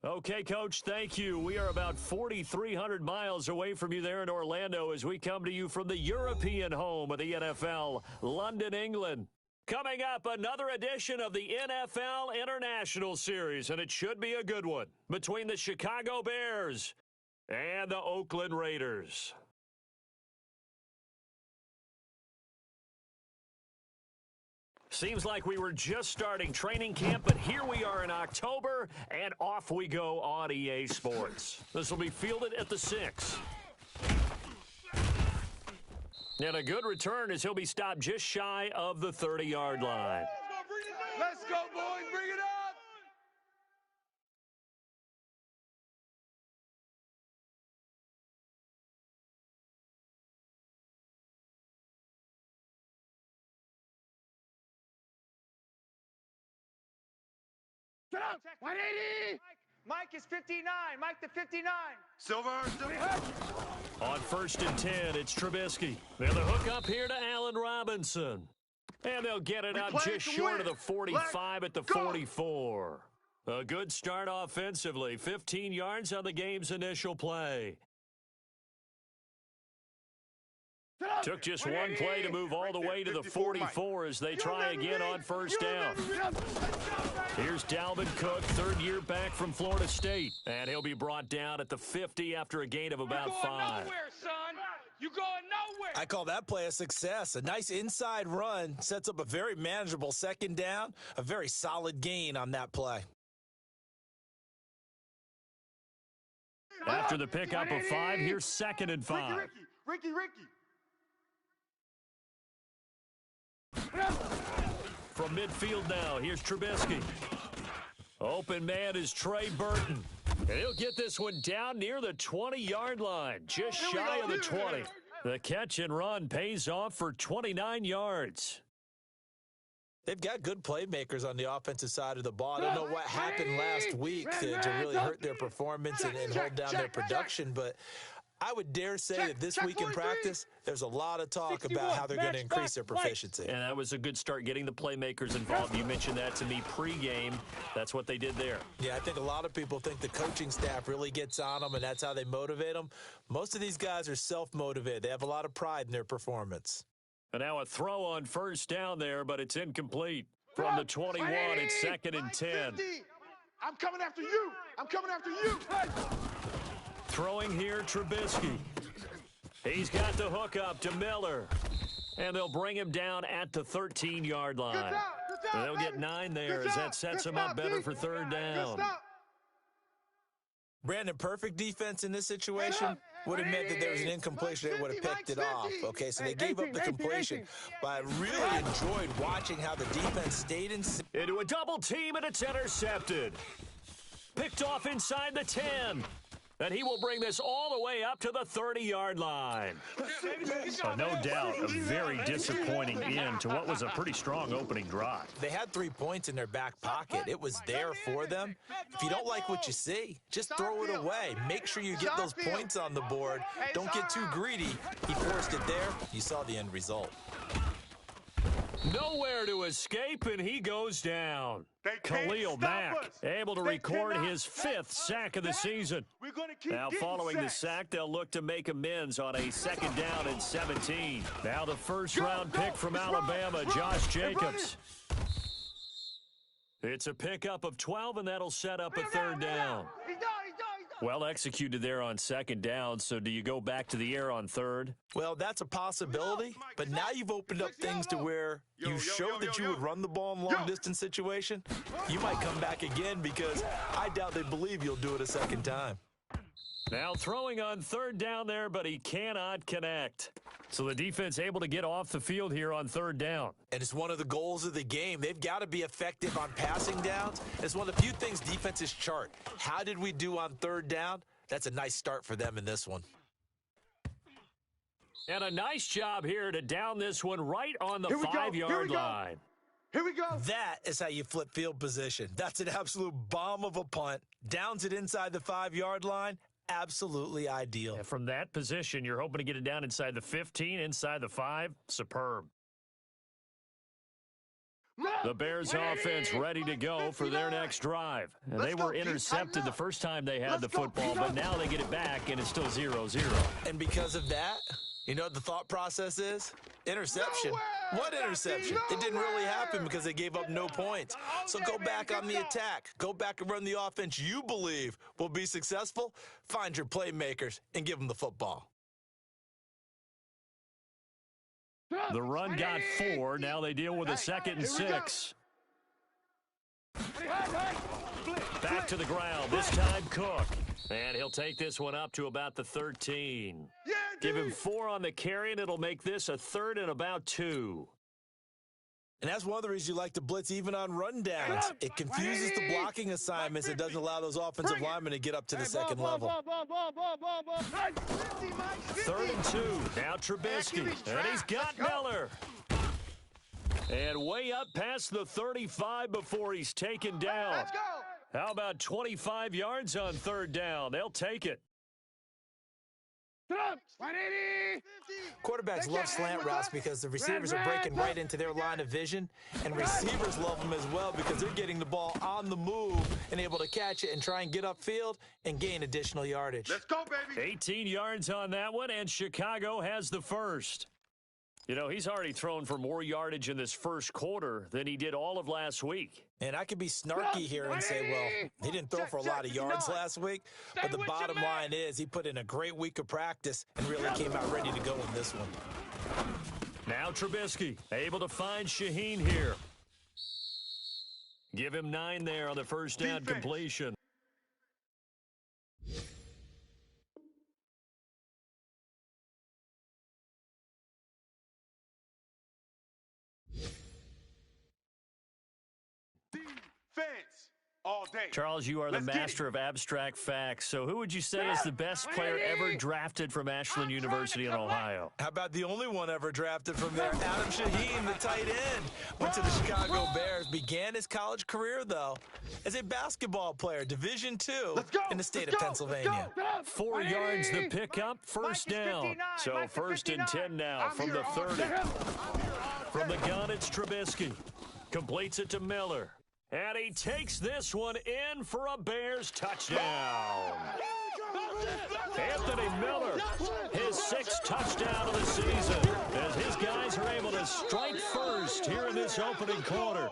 Okay, Coach, thank you. We are about 4,300 miles away from you there in Orlando as we come to you from the European home of the NFL, London, England. Coming up, another edition of the NFL International Series, and it should be a good one, between the Chicago Bears and the Oakland Raiders. Seems like we were just starting training camp, but here we are in October, and off we go on EA Sports. This will be fielded at the 6. And a good return as he'll be stopped just shy of the 30-yard line. Let's go, boys. Bring it up. Get out. 180. Mike is 59. Mike the 59. Silver. On 1st and 10, it's Trubisky. They're the hook up here to Allen Robinson. And they'll get it up just short of the 45 at the 44. A good start offensively. 15 yards on the game's initial play. Took just one play to move all the way to the 44 as they try again on 1st down. Here's Dalvin Cook, 3rd year back from Florida State. And he'll be brought down at the 50 after a gain of about 5. Nowhere, son. You going nowhere. I call that play a success. A nice inside run sets up a very manageable 2nd down. A very solid gain on that play. After the pickup of 5, here's 2nd and 5. Ricky. From midfield now, here's Trubisky. Open man is Trey Burton. And he'll get this one down near the 20-yard line, just shy of the 20. The catch and run pays off for 29 yards. They've got good playmakers on the offensive side of the ball. I don't know what happened last week to really hurt their performance and hold down their production, but I would dare say that this week in practice, there's a lot of talk about how they're going to increase their proficiency. And that was a good start, getting the playmakers involved. You mentioned that to me pregame. That's what they did there. Yeah, I think a lot of people think the coaching staff really gets on them, and that's how they motivate them. Most of these guys are self-motivated. They have a lot of pride in their performance. And now a throw on 1st down there, but it's incomplete. From the 21, it's 2nd and 10. I'm coming after you. Throwing here, Trubisky. He's got the hook up to Miller. And they'll bring him down at the 13-yard line. And they'll get 9 there as that sets him up better for 3rd down. Brandon, perfect defense in this situation would have meant that there was an incompletion. They would have picked it off. Okay, so they gave up the completion. But I really enjoyed watching how the defense stayed in. Into a double team, and it's intercepted. Picked off inside the 10. And he will bring this all the way up to the 30-yard line. No doubt, a very disappointing end to what was a pretty strong opening drive. They had 3 points in their back pocket. It was there for them. If you don't like what you see, just throw it away. Make sure you get those points on the board. Don't get too greedy. He forced it there. You saw the end result. Nowhere to escape, and he goes down. Khalil Mack able to record his 5th sack of the season. Now following the sack, they'll look to make amends on a 2nd down and 17. Now the 1st-round pick from Alabama, Josh Jacobs. It's a pickup of 12, and that'll set up a 3rd down. Well executed there on 2nd down, so do you go back to the air on 3rd? Well, that's a possibility, but now you've opened up things to where you showed that you would run the ball in long-distance situation. You might come back again because I doubt they believe you'll do it a 2nd time. Now throwing on 3rd down there, but he cannot connect. So the defense able to get off the field here on 3rd down. And it's one of the goals of the game. They've got to be effective on passing downs. It's one of the few things defenses chart. How did we do on 3rd down? That's a nice start for them in this one. And a nice job here to down this one right on the 5-yard line. Here we go. That is how you flip field position. That's an absolute bomb of a punt. Downs it inside the 5-yard line. Absolutely ideal. And from that position, you're hoping to get it down inside the 15, inside the 5. Superb. The Bears offense ready to go for their next drive. And they were intercepted the first time they had the football, but now they get it back, and it's still 0-0. And because of that, you know what the thought process is? Interception. What interception? It didn't really happen because they gave up no points. So go back on the attack. Go back and run the offense you believe will be successful. Find your playmakers and give them the football. The run got 4. Now they deal with a 2nd and 6. Back to the ground. This time Cook. And he'll take this one up to about the 13. Give him 4 on the carry, and it'll make this a 3rd and about 2. And that's one of the reasons you like to blitz even on rundowns. It confuses the blocking assignments. It doesn't allow those offensive linemen to get up to the second level. 3rd and 2. Now Trubisky. And he's got Miller. And way up past the 35 before he's taken down. Let's go. How about 25 yards on 3rd down? They'll take it. Quarterbacks love slant routes because the receivers are breaking right into their line of vision, and receivers love them as well because they're getting the ball on the move and able to catch it and try and get upfield and gain additional yardage. Let's go, baby. 18 yards on that one, and Chicago has the first. You know, he's already thrown for more yardage in this first quarter than he did all of last week. And I could be snarky here and say, well, he didn't throw for a lot of yards last week, but the bottom line is he put in a great week of practice and really came out ready to go in this one. Now Trubisky able to find Shaheen here. Give him 9 there on the first down completion. Defense all day. Charles, you are the master of abstract facts. So who would you say is the best player ever drafted from Ashland University in Ohio? How about the only one ever drafted from there? Adam Shaheen, the tight end. Went to the Chicago Bears. Began his college career, though, as a basketball player, Division II in the state of Pennsylvania. 4 yards the pickup, first down. So 1st and 10 now from the 30. From the gun, it's Trubisky. Completes it to Miller. And he takes this one in for a Bears touchdown. Anthony Miller, his 6th touchdown of the season, as his guys are able to strike first here in this opening quarter.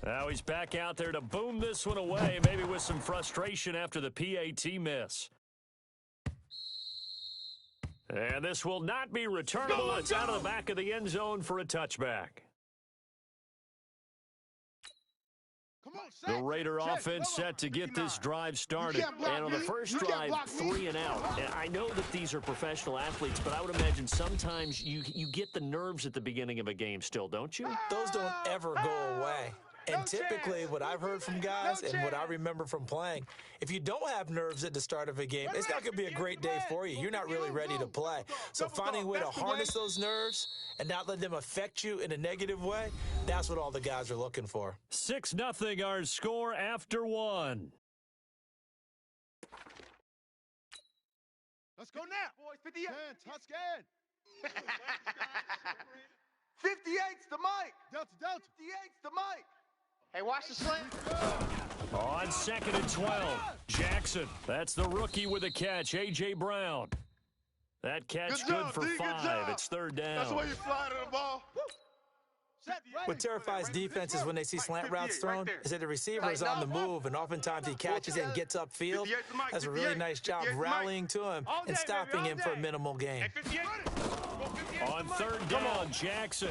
Now he's back out there to boom this one away, maybe with some frustration after the PAT miss. And this will not be returnable. It's out of the back of the end zone for a touchback. The Raider offense set to get this drive started. And on the first drive, 3 and out. And I know that these are professional athletes, but I would imagine sometimes you get the nerves at the beginning of a game still, don't you? Those don't ever go away. And typically, what I've heard from guys and what I remember from playing, if you don't have nerves at the start of a game, it's not going to be a great day for you. You're not really ready to play. So finding a way to harness those nerves and not let them affect you in a negative way, that's what all the guys are looking for. 6-0 our score after 1. Let's go now, boys. 58. Touchdown. 58's the mic. Delta. 58's the mic. Hey, watch the slant. On 2nd and 12, Jackson. That's the rookie with a catch, A.J. Brown. That catch good for 5. It's 3rd down. That's the way you fly to the ball. What terrifies defenses when they see slant routes thrown is that the receiver is on the move, and oftentimes he catches it and gets upfield. Does a really nice job rallying to him and stopping him for a minimal gain. On 3rd down, Jackson.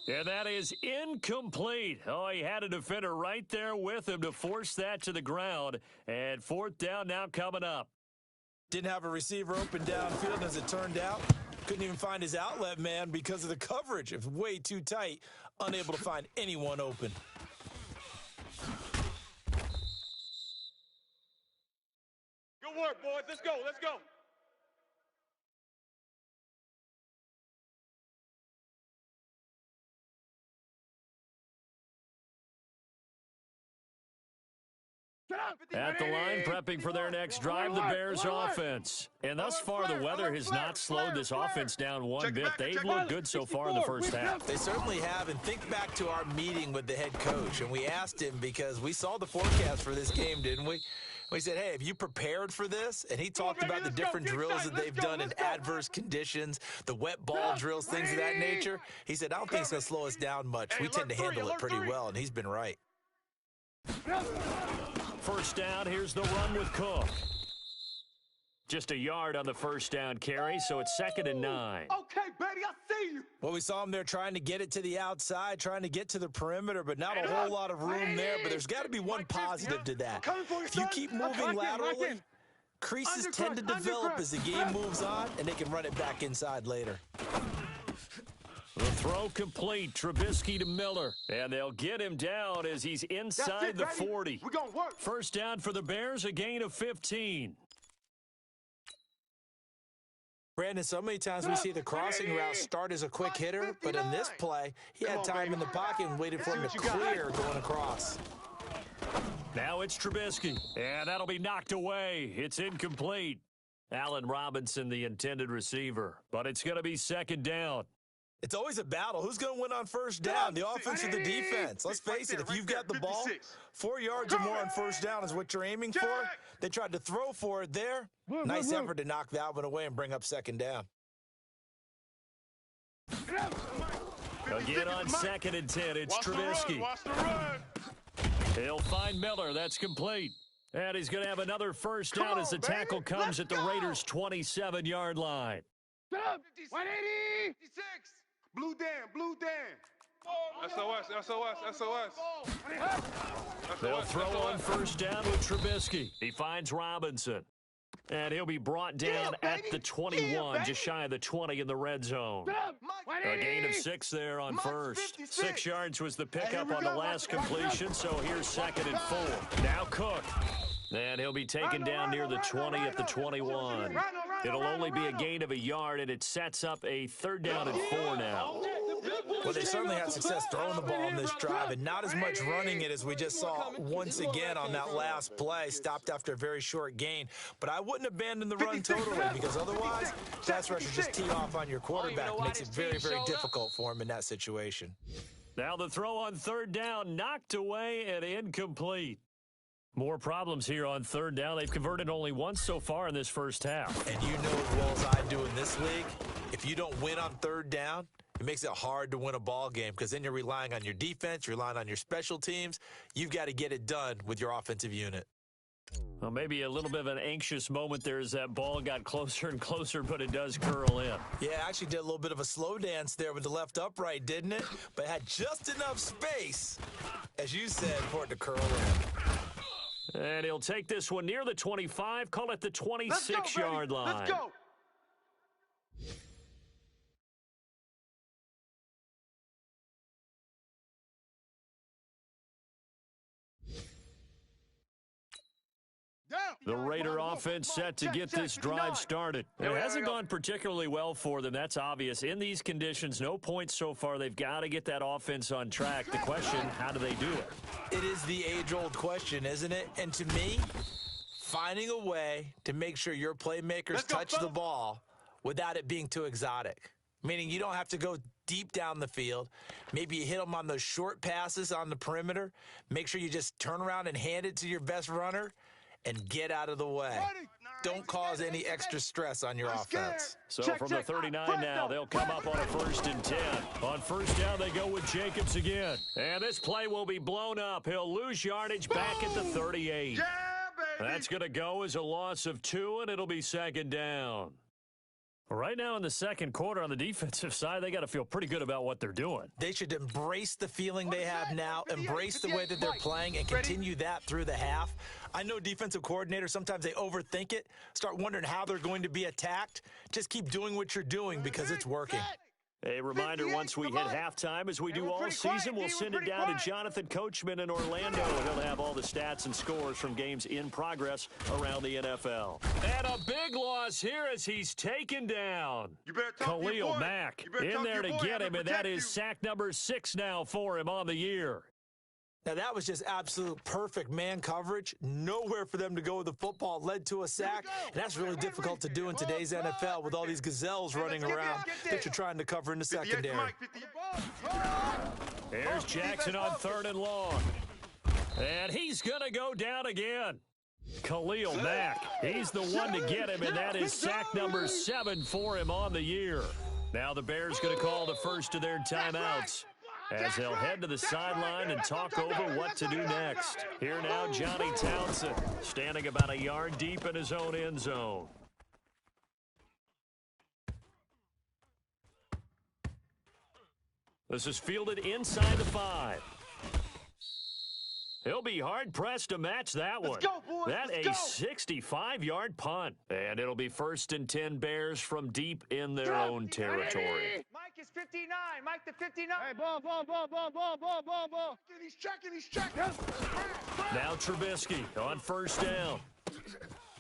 And that is incomplete. Oh, he had a defender right there with him to force that to the ground. And 4th down now coming up. Didn't have a receiver open downfield, and as it turned out, couldn't even find his outlet man because of the coverage. It was way too tight, unable to find anyone open. Good work, boys. Let's go. Let's go. At the line, prepping for their next drive, the Bears offense. And thus far, the weather has not slowed this offense down one bit. They've looked good so far in the first half. They certainly have, and think back to our meeting with the head coach, and we asked him because we saw the forecast for this game, didn't we? We said, hey, have you prepared for this? And he talked about the different drills that they've done in adverse conditions, the wet ball drills, things of that nature. He said, I don't think it's going to slow us down much. We tend to handle it pretty well, and he's been right. First down, here's the run with Cook. Just a yard on the first down carry, so it's 2nd and 9. Okay, baby, I see you. Well, we saw him there trying to get it to the outside, trying to get to the perimeter, but not a whole lot of room there. But there's got to be one positive to that. If you keep moving laterally, creases tend to develop as the game moves on, and they can run it back inside later. The throw complete. Trubisky to Miller. And they'll get him down as he's inside the 40. We're going to work. First down for the Bears, a gain of 15. Brandon, so many times we see the crossing route start as a quick hitter, but in this play, he had time in the pocket and waited for him to clear going across. Now it's Trubisky, and that'll be knocked away. It's incomplete. Allen Robinson, the intended receiver, but it's going to be 2nd down. It's always a battle. Who's going to win on first down, the offense or the defense? Let's face it, if you've got the ball, 4 yards or more on first down is what you're aiming for. They tried to throw for it there. Nice effort to knock that one away and bring up 2nd down. Again on 2nd and 10, it's Trubisky. He'll find Miller. That's complete. And he's going to have another first down as the tackle comes at the Raiders' 27-yard line. 180. 56. Blue Dan. SOS. They'll throw on first down with Trubisky. He finds Robinson. And he'll be brought down at the 21, just shy of the 20 in the red zone. A gain of 6 there on first. 6 yards was the pickup on the last completion, so here's 2nd and 4. Now Cook. And he'll be taken down near the 20 at the 21. It'll only be a gain of a yard, and it sets up a 3rd down and 4 now. Well, they certainly had success throwing the ball on this drive, and not as much running it as we just saw once again on that last play. Stopped after a very short gain. But I wouldn't abandon the run totally, because otherwise, pass rushers just tee off on your quarterback. Makes it very, very difficult for him in that situation. Now the throw on 3rd down, knocked away and incomplete. More problems here on 3rd down. They've converted only once so far in this first half. And you know as well as I do in this league, if you don't win on 3rd down, it makes it hard to win a ball game because then you're relying on your defense, you're relying on your special teams. You've got to get it done with your offensive unit. Well, maybe a little bit of an anxious moment there as that ball got closer and closer, but it does curl in. Yeah, actually did a little bit of a slow dance there with the left upright, didn't it? But had just enough space, as you said, for it to curl in. And he'll take this one near the 25, call it the 26-yard line. Let's go. The Raider offense set to get this drive started. It hasn't gone particularly well for them. That's obvious. In these conditions, no points so far. They've got to get that offense on track. The question, how do they do it? It is the age-old question, isn't it? And to me, finding a way to make sure your playmakers touch the ball without it being too exotic. Meaning you don't have to go deep down the field. Maybe you hit them on those short passes on the perimeter. Make sure you just turn around and hand it to your best runner and get out of the way. Don't cause any extra stress on your offense. So from the 39 now, they'll come up on a 1st and 10. On 1st down, they go with Jacobs again. And this play will be blown up. He'll lose yardage back at the 38. Yeah, baby. That's going to go as a loss of 2, and it'll be 2nd down. Right now in the second quarter on the defensive side, they got to feel pretty good about what they're doing. They should embrace the feeling they have now, embrace the way that they're playing, and continue that through the half. I know defensive coordinators, sometimes they overthink it, start wondering how they're going to be attacked. Just keep doing what you're doing because it's working. A reminder, once we hit halftime, as we do all season, we'll send it down to Jonathan Coachman in Orlando. He'll have all the stats and scores from games in progress around the NFL. And a big loss here as he's taken down. Khalil Mack in there to get him, and that is sack number 6 now for him on the year. Now, that was just absolute perfect man coverage. Nowhere for them to go with the football. It led to a sack, and that's really difficult to do in today's NFL with all these gazelles running around that you're trying to cover in the secondary. Here's Jackson on 3rd and long. And he's going to go down again. Khalil Mack, he's the one to get him, and that is sack number 7 for him on the year. Now the Bears going to call the first of their timeouts as they'll head to the sideline and talk over what to do next. Here now, Johnny Townsend, standing about a yard deep in his own end zone. This is fielded inside the 5. He'll be hard-pressed to match that one. Let's go, boys. That a 65-yard punt. And it'll be 1st and 10 Bears from deep in their own territory. Mike is 59. Mike the 59. Hey, ball. He's checking. Now Trubisky on 1st down.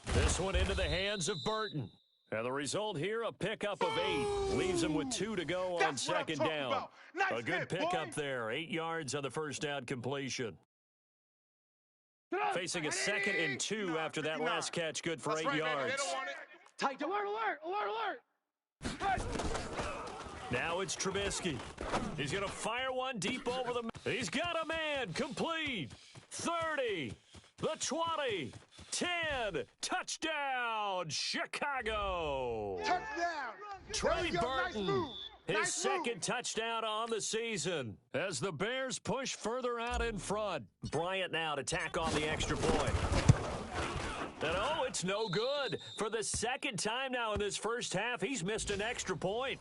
This one into the hands of Burton. And the result here, a pickup of 8. Leaves him with 2 to go on 2nd down. A good pickup there. 8 yards on the 1st down completion. Facing a 2nd and 2 after that last catch, good for 8 yards. Tight, alert. Now it's Trubisky. He's going to fire one deep over the... He's got a man, complete. 30, the 20, 10, touchdown, Chicago. Touchdown. Trey Burton. Nice move. His second touchdown on the season as the Bears push further out in front. Bryant now to tack on the extra point. And oh, it's no good. For the second time now in this first half, he's missed an extra point.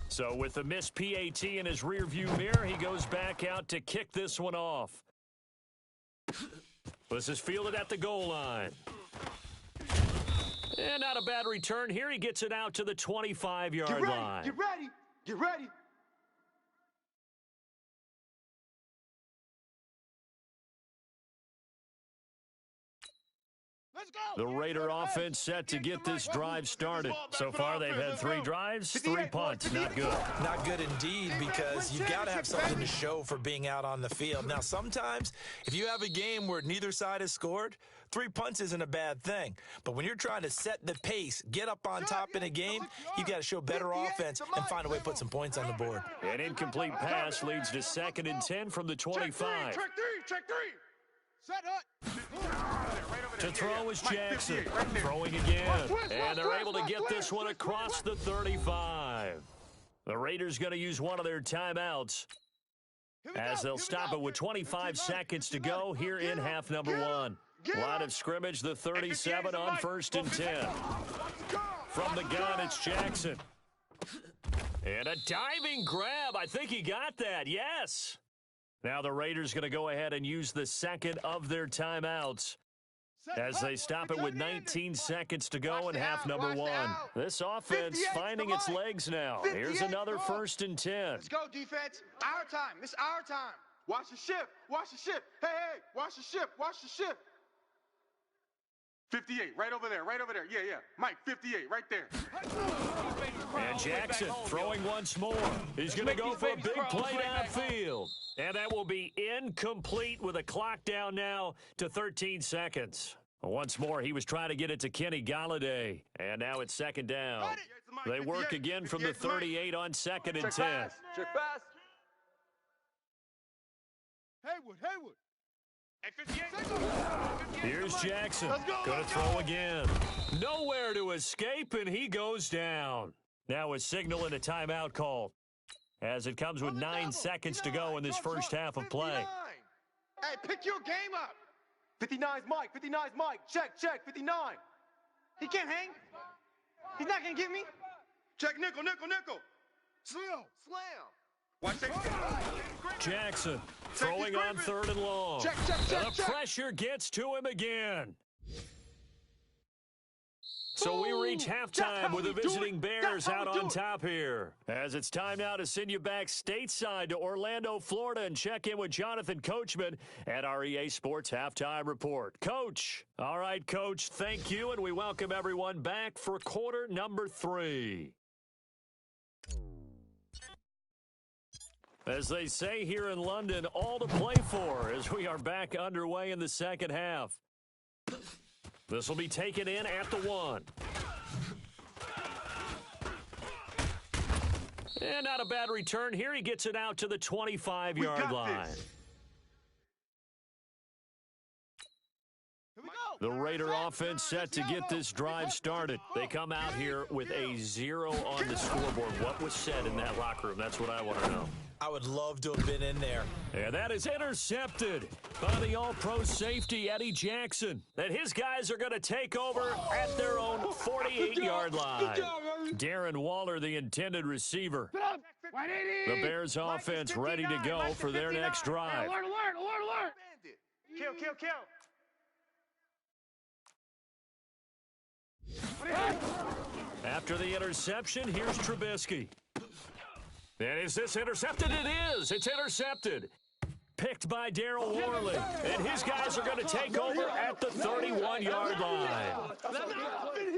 So with the missed PAT in his rearview mirror, he goes back out to kick this one off. This is fielded at the goal line. And not a bad return here. He gets it out to the 25-yard line. Get ready. The Raider offense set to get this drive started. So far, they've had 3 drives, 3 punts. Not good. Not good indeed, because you've got to have something to show for being out on the field. Now, sometimes, if you have a game where neither side has scored, 3 punts isn't a bad thing. But when you're trying to set the pace, get up on top in a game, you've got to show better offense and find a way to put some points on the board. An incomplete pass leads to 2nd and 10 from the 25. Check three. Set up. To throw is Jackson. Throwing again. And they're able to get this one across the 35. The Raiders going to use one of their timeouts as they'll stop it with 25 seconds to go here in half number 1. Line of scrimmage, the 37 on 1st and 10. From the gun, it's Jackson. And a diving grab. I think he got that. Yes. Now the Raiders going to go ahead and use the second of their timeouts as they stop it with 19 seconds to go in half number 1. This offense finding its legs now. Here's another 1st and 10. Let's go, defense. Our time. This is our time. Watch the ship. Hey, watch the ship. 58, right over there. Yeah. Mike, 58, right there. And Jackson throwing once more. He's going to go for a big play downfield. And that will be incomplete with a clock down now to 13 seconds. Once more, he was trying to get it to Kenny Galladay. And now it's 2nd down. They work again from the 38 on 2nd and 10. Check pass. Haywood. Here's Jackson. Going to throw again. Nowhere to escape, and he goes down. Now a signal and a timeout call as it comes with 9 seconds to go in this first half of play. Hey, pick your game up. 59's Mike. Check, 59. He can't hang. He's not going to get me. Check, nickel. Slam. Watch that. Jackson throwing on 3rd and long. Check. The pressure gets to him again. So we reach halftime with the visiting Bears out on top here. As it's time now to send you back stateside to Orlando, Florida, and check in with Jonathan Coachman at our EA Sports Halftime Report. Coach. All right, Coach, thank you, and we welcome everyone back for quarter number 3. As they say here in London, all to play for as we are back underway in the second half. This will be taken in at the 1. And not a bad return here. He gets it out to the 25-yard line. The Raider offense set to get this drive started. They come out here with a 0 on the scoreboard. What was said in that locker room? That's what I want to know. I would love to have been in there. And that is intercepted by the all-pro safety, Eddie Jackson. And his guys are going to take over at their own 48-yard line. Darren Waller, the intended receiver. The Bears offense ready to go for their next drive. Alert. Kill. After the interception, here's Trubisky. And is this intercepted? It is. It's intercepted. Picked by Darryl Worley. And his guys are going to take over at the 31-yard line.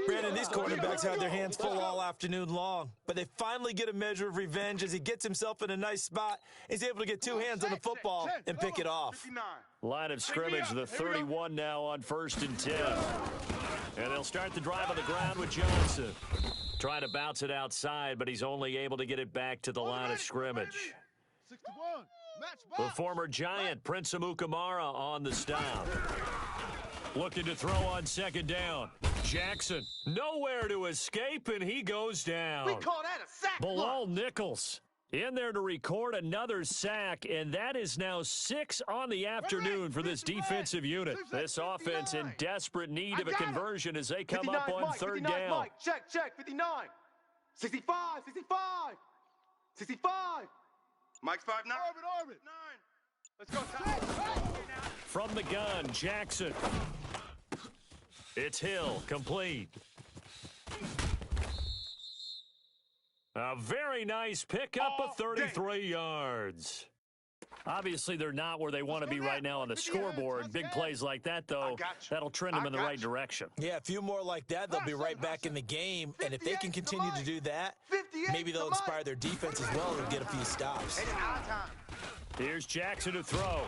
Brandon, these quarterbacks had their hands full all afternoon long, but they finally get a measure of revenge as he gets himself in a nice spot. He's able to get 2 hands on the football and pick it off. Line of scrimmage, the 31 now on 1st and 10. And they'll start the drive on the ground with Johnson. Trying to bounce it outside, but he's only able to get it back to the line of scrimmage. The former Giant, Prince Amukamara, on the stop. Looking to throw on 2nd down. Jackson, nowhere to escape, and he goes down. We call that a sack. Bilal Nichols in there to record another sack, and that is now 6 on the afternoon for this defensive unit. This offense in desperate need of a conversion as they come up on 3rd down. Mike. Check, 59. 65. 65. Mike's 5'9". Orbit. 9. Let's go, From the gun, Jackson. It's Hill, complete. A very nice pickup of 33 yards. Obviously, they're not where they want to be right now on the scoreboard. Big plays like that, though, that'll trend them in the right direction. Yeah, a few more like that, they'll be right back in the game. And if they can continue to do that, maybe they'll inspire their defense as well and get a few stops. Here's Jackson to throw.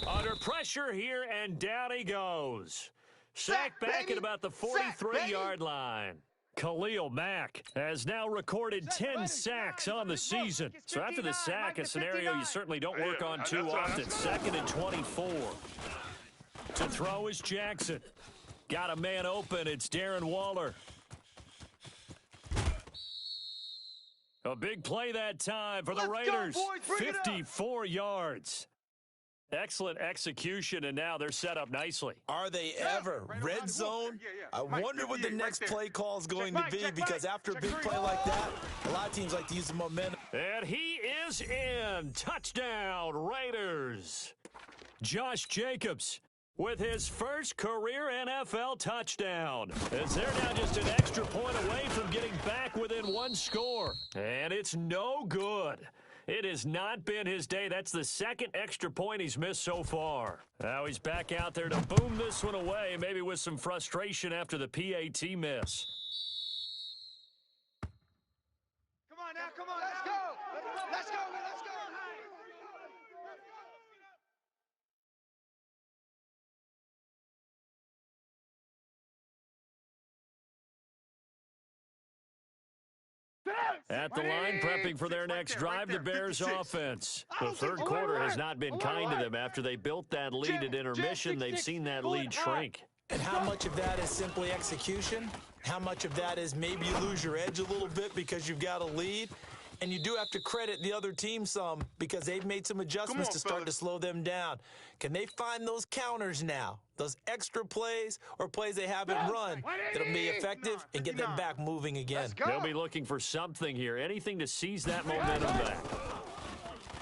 Under pressure here, and down he goes. Sack back at about the 43-yard line. Khalil Mack has now recorded 10 sacks on the season. So after the sack, a scenario you certainly don't work on too often. 2nd and 24. To throw is Jackson. Got a man open. It's Darren Waller. A big play that time for the Raiders. 54 yards. Excellent execution, and now they're set up nicely. Are they ever? Red zone? I wonder what the next play call is going to be, because after a big play like that, a lot of teams like to use the momentum. And he is in. Touchdown, Raiders. Josh Jacobs with his first career NFL touchdown, as they're now just an extra point away from getting back within 1 score. And it's no good. It has not been his day. That's the 2nd extra point he's missed so far. Now he's back out there to boom this one away, maybe with some frustration after the PAT miss. Come on, let's go. Let's go. At the line, prepping for their next drive, the Bears offense. The 3rd quarter has not been kind to them. After they built that lead at intermission, they've seen that lead shrink. And how much of that is simply execution? How much of that is maybe you lose your edge a little bit because you've got a lead? And you do have to credit the other team some, because they've made some adjustments to start to slow them down. Can they find those counters now, those extra plays or plays they haven't run that'll be effective and get them back moving again? They'll be looking for something here, anything to seize that momentum back.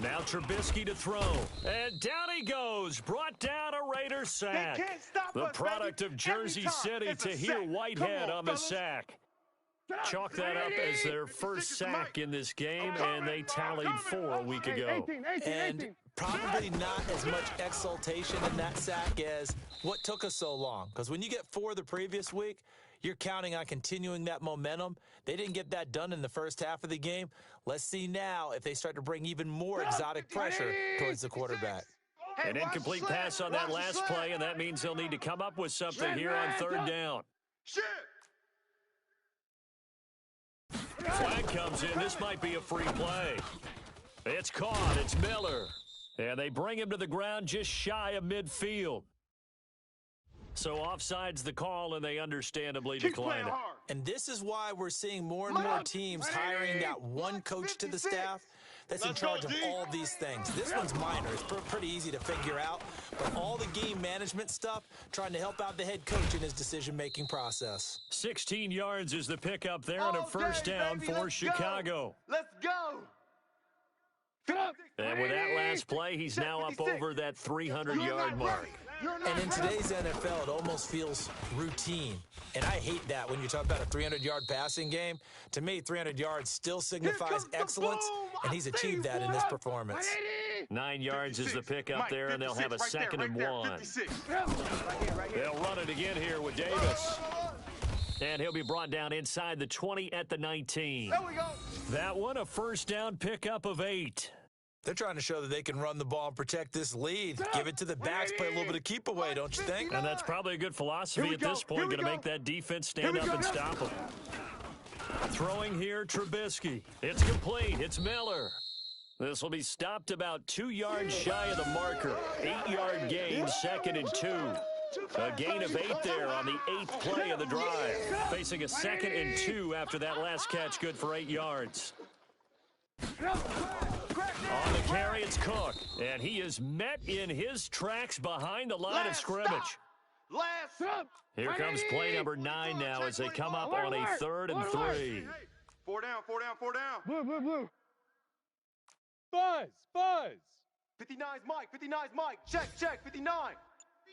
Now Trubisky to throw. And down he goes. Brought down a Raider sack. They can't stop The us, product baby. of Jersey Every time City it's a Tahir sack. Whitehead Come on, on the fellas. sack. Chalk that up as their first sack in this game, and they tallied 4 a week ago. 18. And probably not as much exultation in that sack as what took us so long. Because when you get 4 the previous week, you're counting on continuing that momentum. They didn't get that done in the first half of the game. Let's see now if they start to bring even more exotic pressure towards the quarterback. An incomplete pass on that last play, and that means they'll need to come up with something here on 3rd down. Flag comes in. This might be a free play. It's caught. It's Miller. And they bring him to the ground just shy of midfield. So offside's the call, and they understandably decline it. And this is why we're seeing more and more teams hiring that one coach to the staff that's in charge of all these things. This one's minor. It's pretty easy to figure out. But all the game management stuff, trying to help out the head coach in his decision-making process. 16 yards is the pickup there on a first down for Chicago. Let's go. And with that last play, he's now up over that 300-yard mark. And in today's NFL, it almost feels routine. And I hate that when you talk about a 300-yard passing game. To me, 300 yards still signifies excellence, and he's achieved that in this performance. 9 yards is the pickup there, and they'll have a 2nd and 1. They'll run it again here with Davis. And he'll be brought down inside the 20 at the 19. There we go. That one, a first down pickup of 8. They're trying to show that they can run the ball and protect this lead. Give it to the backs, play a little bit of keep away, don't you think? And that's probably a good philosophy at this point, going to make that defense stand up and stop them. Throwing here, Trubisky. It's complete. It's Miller. This will be stopped about 2 yards shy of the marker. 8-yard gain, 2nd and 2. A gain of 8 there on the 8th play of the drive. Facing a 2nd and 2 after that last catch, good for 8 yards. On the carry, it's Cook. And he is met in his tracks behind the line of scrimmage. Here comes play number 9 now as they come up on a 3rd and 3. 4 down. Blue. Buzz. 59's Mike. Check. 59.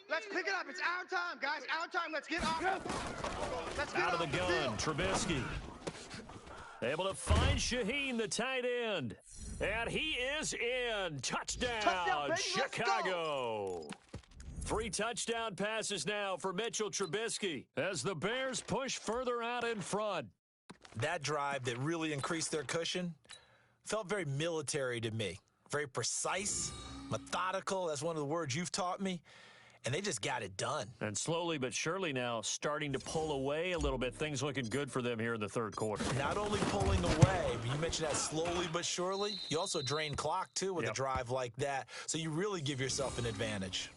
Let's pick it up. It's our time, guys. Our time. Let's get off. Out of the gun, Trubisky. Able to find Shaheen, the tight end. And he is in. Touchdown, baby. Chicago. 3 touchdown passes now for Mitchell Trubisky as the Bears push further out in front. That drive that really increased their cushion felt very military to me. Very precise, methodical. That's one of the words you've taught me. And they just got it done. And slowly but surely now starting to pull away a little bit. Things looking good for them here in the 3rd quarter. Not only pulling away, but you mentioned that slowly but surely. You also drain clock, too, with a drive like that. So you really give yourself an advantage.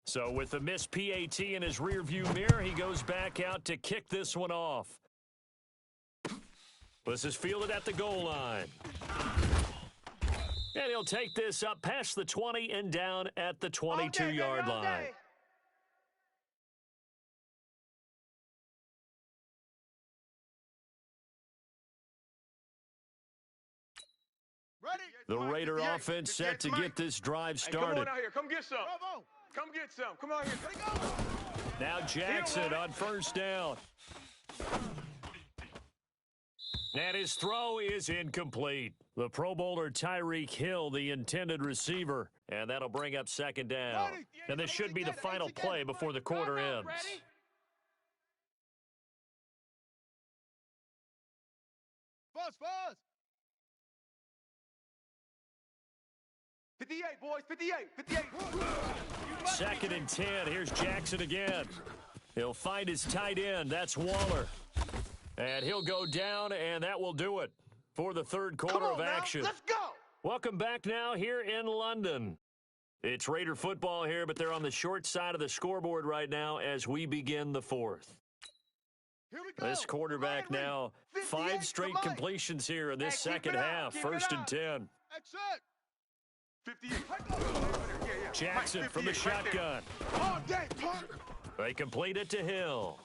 So with the missed PAT in his rearview mirror, he goes back out to kick this one off. This is fielded at the goal line. And he'll take this up past the 20 and down at the 22-yard line. The Raider offense set to get this drive started. Come on out here. Come get some. Come get some. Come on here. Now Jackson on first down. And his throw is incomplete. The Pro Bowler Tyreek Hill, the intended receiver. And that'll bring up 2nd down. And this should be the final play before the quarter ends. Buzz. 58, boys. 58. 2nd and 10. Here's Jackson again. He'll find his tight end. That's Waller. And he'll go down, and that will do it for the 3rd quarter of action. Let's go. Welcome back now here in London. It's Raider football here, but they're on the short side of the scoreboard right now as we begin the 4th. Here we go. This quarterback now, 5 straight completions here in this second half. 1st and 10. Exit. 58. Jackson from the shotgun. All day, punk. They complete it to Hill.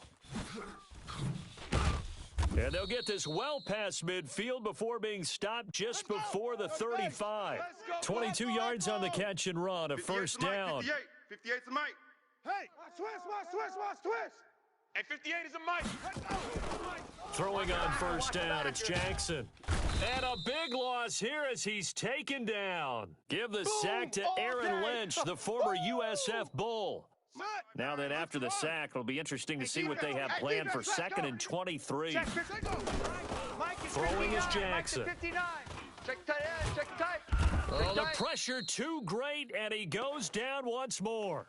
And they'll get this well past midfield before being stopped just before the 35. 22 yards on the catch and run, a first down. 58's a Mike. Hey, watch twist. And 58 is a Mike. Throwing on first down, it's Jackson. And a big loss here as he's taken down. Give the sack to Aaron Lynch, the former USF Bull. Now then, after the sack, it'll be interesting to see what they have planned for 2nd and 23. Throwing is Jackson. Check tight end, check tight. Oh, the pressure too great, and he goes down once more.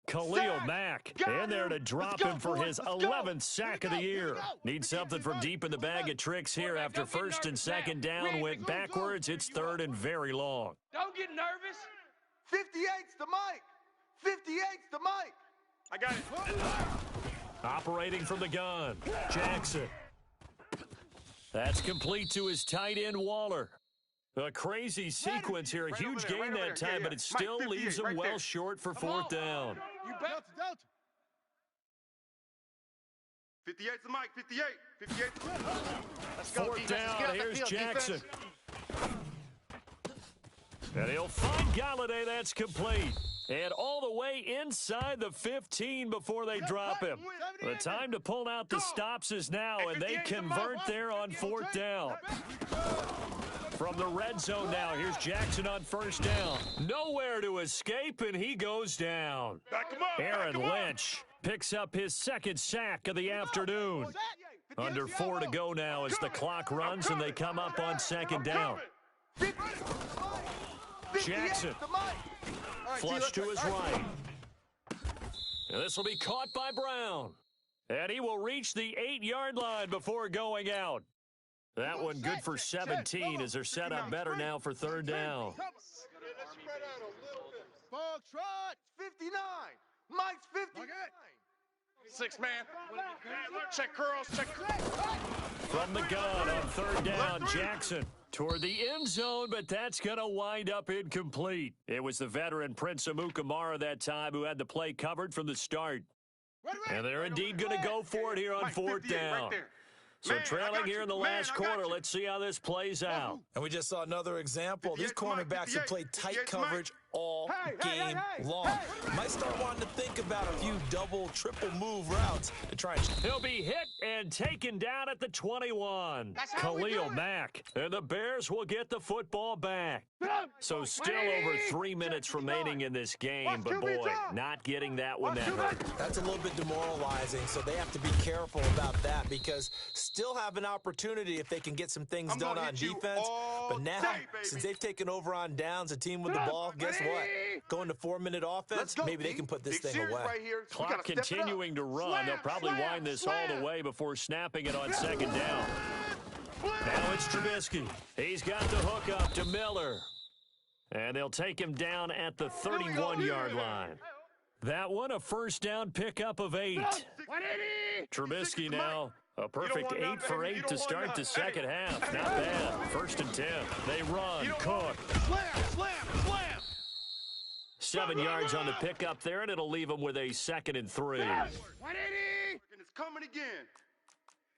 Khalil Mack in there to drop him for his 11th sack of the year. Needs something from deep in the bag of tricks here after 1st and 2nd down went backwards. It's 3rd and very long. Don't get nervous. 58's the Mike. 58's the Mike. I got it. Operating from the gun, Jackson. That's complete to his tight end, Waller. A crazy sequence here. A huge gain that time, but it still leaves him well short for 4th down. You bet. 58's the Mike. 58. 58's 4th down. Here's Jackson. And he'll find Galladay. That's complete. And all the way inside the 15 before they drop him. The time to pull out the stops is now, and they convert there on 4th down. From the red zone now, here's Jackson on 1st down. Nowhere to escape, and he goes down. Aaron Lynch picks up his 2nd sack of the afternoon. Under 4 to go now as the clock runs, and they come up on 2nd down. Jackson. Flush to his right. And this will be caught by Brown. And he will reach the 8-yard line before going out. That one good for 17 as they're set up better now for 3rd down. Trot. 59. Mike's 59. 6 man. Check curls. From the gun on 3rd down, Jackson toward the end zone, but that's going to wind up incomplete. It was the veteran Prince Amukamara that time who had the play covered from the start. And they're indeed going to go for it here on 4th down. So trailing here in the last quarter, let's see how this plays out. And we just saw another example. These cornerbacks have played tight coverage all game long. Might start wanting to think about a few double, triple move routes to try and... He'll be hit and taken down at the 21. Khalil Mack. And the Bears will get the football back. So still over 3 minutes remaining in this game, but boy, not getting that one that hurt. That's a little bit demoralizing, so they have to be careful about that because still have an opportunity if they can get some things done on defense. But now, since they've taken over on downs, a team with the ball, guess what? Going to 4-minute offense, maybe they can put this thing away. Clock continuing to run. They'll probably wind this all the way before snapping it on 2nd down. Now it's Trubisky. He's got the hook up to Miller. And they'll take him down at the 31-yard line. That one, a 1st down pickup of 8. Trubisky now, a perfect 8 for 8 to start the 2nd half. Not bad. 1st and 10. They run. Cook. Slam. 7 yards on the pickup there, and it'll leave them with a 2nd and 3. 180. And it's coming again.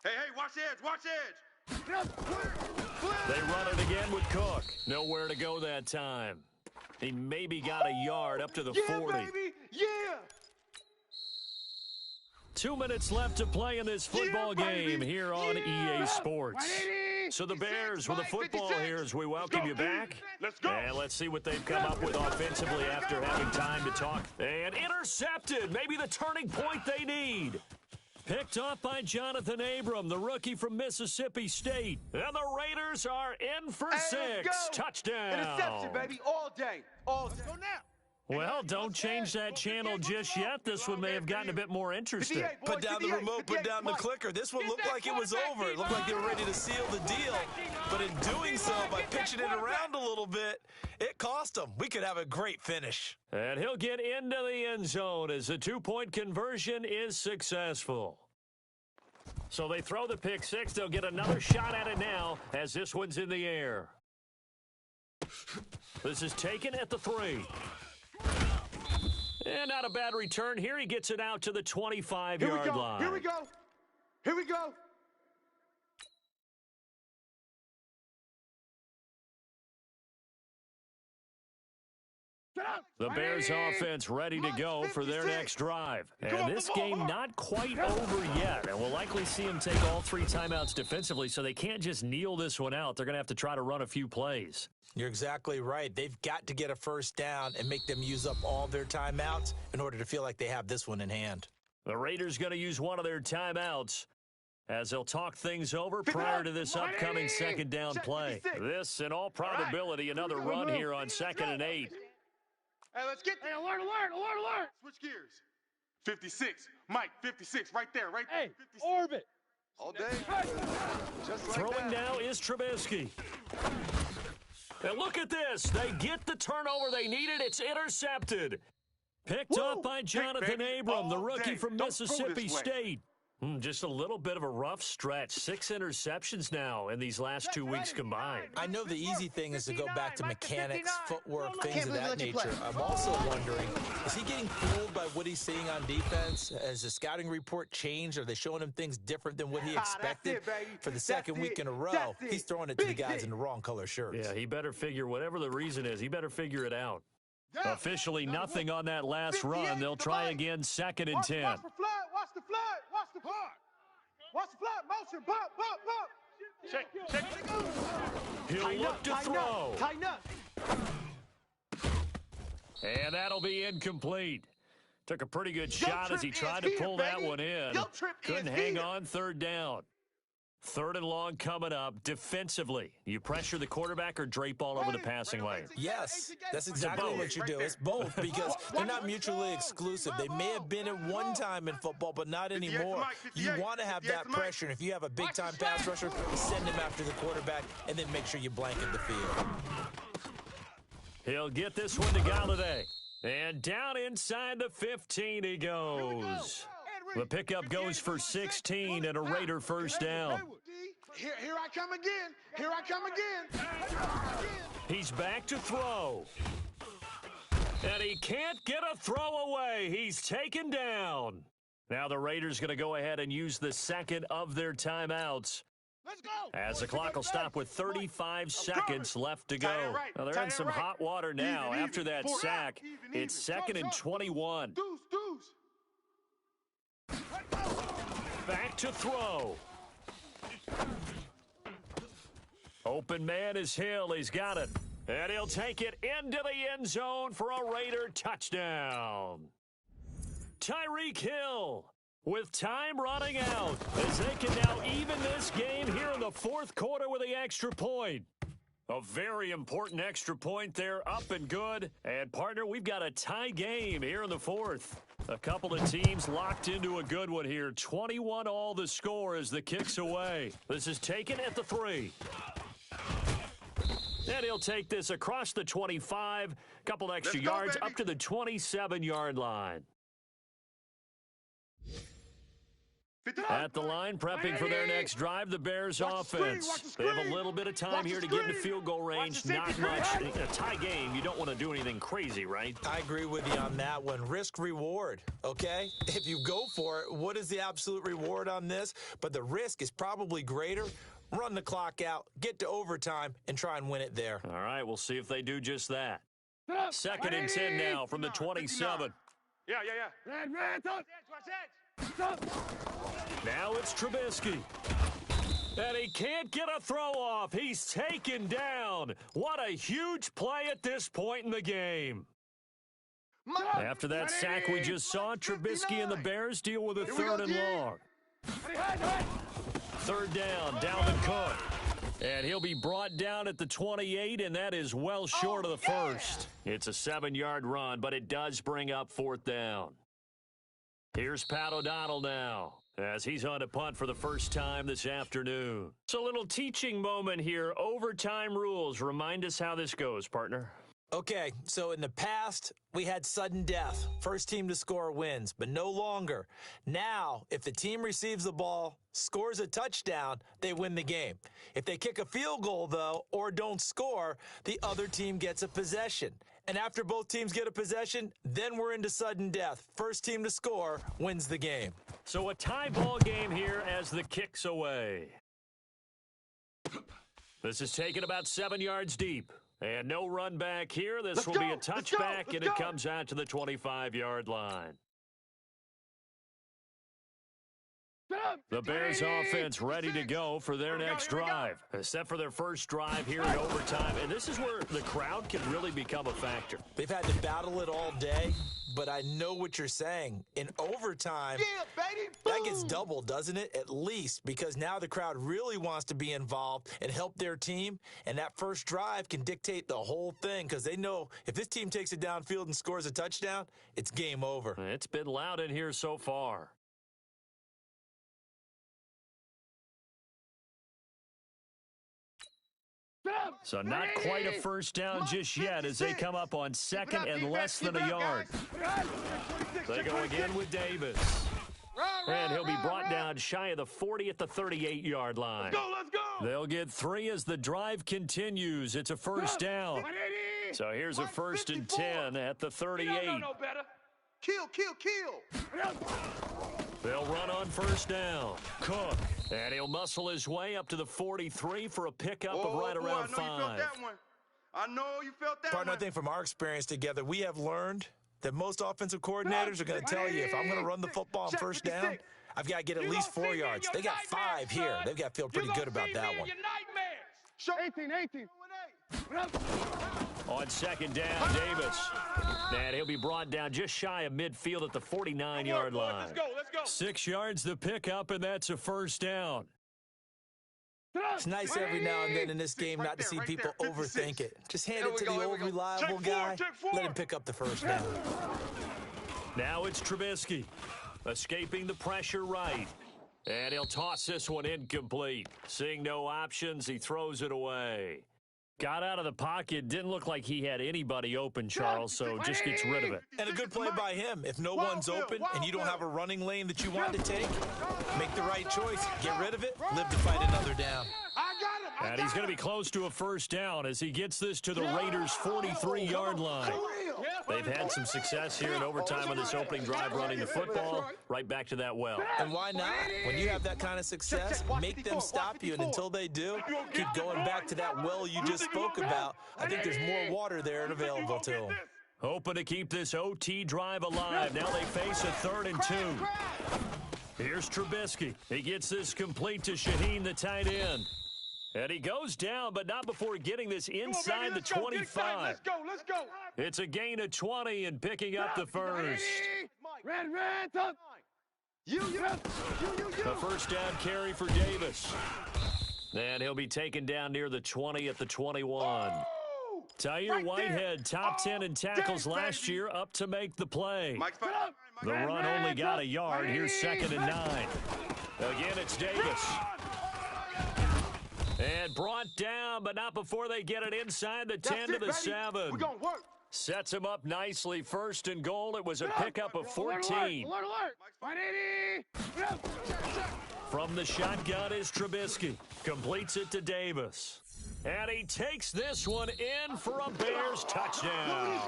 Hey, watch edge. They run it again with Cook. Nowhere to go that time. He maybe got a yard up to the 40. Baby. Yeah. 2 minutes left to play in this football game here on EA Sports. So the Bears with the football here as we welcome you back. Let's go. And let's see what they've come up with offensively after having time to talk. And intercepted. Maybe the turning point they need. Picked off by Jonathan Abram, the rookie from Mississippi State. And the Raiders are in for 6. Touchdown. Interception, baby, all day. Go now. Well, don't change that channel just yet. This one may have gotten a bit more interesting. Put down the remote, put down the clicker. This one looked like it was over. It looked like they were ready to seal the deal. But in doing so, by pitching it around a little bit, it cost them. We could have a great finish. And he'll get into the end zone as the 2-point conversion is successful. So they throw the pick 6. They'll get another shot at it now as this one's in the air. This is taken at the 3. And not a bad return here. He gets it out to the 25-yard line. Here we go. The Bears offense ready to go for their next drive. And this game not quite over yet. And we'll likely see them take all 3 timeouts defensively, so they can't just kneel this one out. They're going to have to try to run a few plays. You're exactly right. They've got to get a first down and make them use up all their timeouts in order to feel like they have this one in hand. The Raiders going to use one of their timeouts as they'll talk things over prior to this upcoming second down play. This, in all probability, another run here on 2nd and 8. Hey, let's get there. Alert. Switch gears. 56. Mike, 56. Right there, right there. Hey, 56. orbit. All day. Just like Throwing that. now is Trubisky. And look at this. They get the turnover they needed. It's intercepted. Picked up by Jonathan Abram, the rookie from Mississippi State. Just a little bit of a rough stretch. 6 interceptions now in these last 2 weeks combined. I know the easy thing is to go back to mechanics, footwork, things of that nature. I'm also wondering, is he getting fooled by what he's seeing on defense? Has the scouting report changed? Are they showing him things different than what he expected? For the second week in a row, he's throwing it to the guys in the wrong color shirts. Yeah, he better figure, whatever the reason is, he better figure it out. Officially nothing on that last run. They'll try again, 2nd and 10. Watch the flood. Watch the flood. Watch the flood. Watch the flood. Motion. Bump. Check. He'll look to throw. Tighten up. And that'll be incomplete. Took a pretty good shot as he tried to pull that one in. Couldn't hang on 3rd down. 3rd and long coming up. Defensively, you pressure the quarterback or drape all over the passing lane? Yes, that's exactly what you do. It's both because they're not mutually exclusive. They may have been at one time in football, but not anymore. You want to have that pressure, and if you have a big-time pass rusher, send him after the quarterback, and then make sure you blanket the field. He'll get this one to Galladay. And down inside the 15 he goes. The pickup goes for 16 and a Raider first down. Here I come again. He's back to throw. And he can't get a throw away. He's taken down. Now the Raiders going to go ahead and use the second of their timeouts. Let's go. As the clock will stop with 35 seconds left to go. Now they're in some hot water now. After that sack, it's 2nd and 21. Deuce. Back to throw. Open man is Hill. He's got it. And he'll take it into the end zone for a Raider touchdown. Tyreek Hill with time running out as they can now even this game here in the 4th quarter with the extra point. A very important extra point there, up and good. And, partner, we've got a tie game here in the 4th. A couple of teams locked into a good one here. 21 all the score as the kick's away. This is taken at the 3. And he'll take this across the 25, couple extra yards up to the 27-yard line. At the line, prepping for their next drive, the Bears offense. They have a little bit of time here to get into field goal range. Not much. In a tie game, you don't want to do anything crazy, right? I agree with you on that one. Risk reward, okay? If you go for it, what is the absolute reward on this? But the risk is probably greater. Run the clock out, get to overtime, and try and win it there. All right, we'll see if they do just that. 2nd and 10 now from the 27. Yeah. Now it's Trubisky. And he can't get a throw off. He's taken down. What a huge play at this point in the game. After that sack we just saw, Trubisky and the Bears deal with a 3rd and long. 3rd down, Dalvin Cook. And he'll be brought down at the 28, and that is well short of the first. It's a 7-yard run, but it does bring up 4th down. Here's Pat O'Donnell now, as he's on to punt for the first time this afternoon. It's a little teaching moment here. Overtime rules. Remind us how this goes, partner. Okay, so in the past, we had sudden death. First team to score wins, but no longer. Now, if the team receives the ball, scores a touchdown, they win the game. If they kick a field goal, though, or don't score, the other team gets a possession. And after both teams get a possession, then we're into sudden death. First team to score wins the game. So a tie ball game here as the kick's away. This is taken about 7 yards deep. And no run back here. This will be a touchback, and it comes out to the 25-yard line. The Bears offense ready to go for their next drive, except for their first drive here in overtime. And this is where the crowd can really become a factor. They've had to battle it all day, but I know what you're saying. In overtime, that gets doubled, doesn't it? At least, because now the crowd really wants to be involved and help their team. And that first drive can dictate the whole thing, because they know if this team takes it downfield and scores a touchdown, it's game over. It's been loud in here so far. So not quite a first down just yet as they come up on second and less than a yard. They go again with Davis. And he'll be brought down shy of the 40 at the 38-yard line. Let's go. They'll get 3 as the drive continues. It's a first down. So here's a 1st and 10 at the 38. Kill. They'll run on first down. Cook. And he'll muscle his way up to the 43 for a pickup of right around 5. I know you felt that Partner, I think from our experience together, we have learned that most offensive coordinators are going to tell you, if I'm going to run the football on first down, I've got to get at least 4 yards. They got 5 here. They've got to feel pretty good about that one. 18. On second down, Davis. And he'll be brought down just shy of midfield at the 49-yard line. Let's go. 6 yards the pickup, and that's a first down. It's nice every now and then in this game not to see people overthink it. Just hand it to the old reliable guy. Let him pick up the first down. Now it's Trubisky. Escaping the pressure right. And he'll toss this one incomplete. Seeing no options, he throws it away. Got out of the pocket. Didn't look like he had anybody open, Charles, so just gets rid of it. And a good play by him. If no one's open and you don't have a running lane that you want to take, make the right choice. Get rid of it. Live to fight another down. And he's going to be close to a first down as he gets this to the Raiders' 43-yard line. They've had some success here in overtime on this opening drive running the football. Right back to that well. And why not? When you have that kind of success, make them stop you. And until they do, keep going back to that well you just spoke about. I think there's more water there and available to them. Hoping to keep this OT drive alive. Now they face a 3rd and 2. Here's Trubisky. He gets this complete to Shaheen, the tight end. And he goes down, but not before getting this inside the 25. Let's go. It's a gain of 20 and picking up the first. Red, up. The first down carry for Davis. And he'll be taken down near the 20 at the 21. Tahir Whitehead, top 10 in tackles last year, up to make the play. The run only got a yard. Here's 2nd and 9. Again, it's Davis. And brought down, but not before they get it inside the 10 to the 7. We're going to work. Sets him up nicely. 1st and goal. It was a pickup of 14. From the shotgun is Trubisky. Completes it to Davis. And he takes this one in for a Bears touchdown.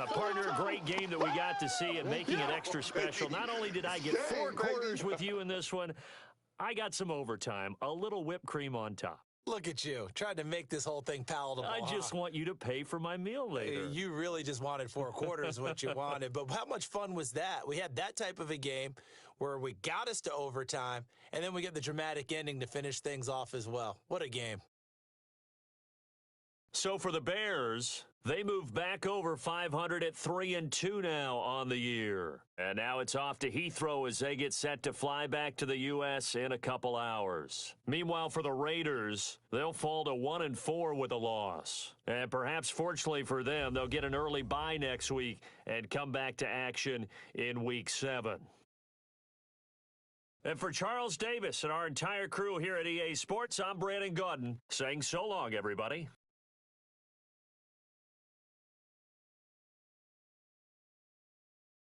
Partner, a great game that we got to see and making it extra special. Not only did I get 4 quarters with you in this one, I got some overtime, a little whipped cream on top. Look at you, trying to make this whole thing palatable. I just want you to pay for my meal later. You really just wanted 4 quarters what you wanted. But how much fun was that? We had that type of a game where we got us to overtime, and then we get the dramatic ending to finish things off as well. What a game. So for the Bears, they move back over 500 at 3-2 now on the year. And now it's off to Heathrow as they get set to fly back to the U.S. in a couple hours. Meanwhile, for the Raiders, they'll fall to 1-4 with a loss. And perhaps fortunately for them, they'll get an early bye next week and come back to action in Week 7. And for Charles Davis and our entire crew here at EA Sports, I'm Brandon Gaudin saying so long, everybody.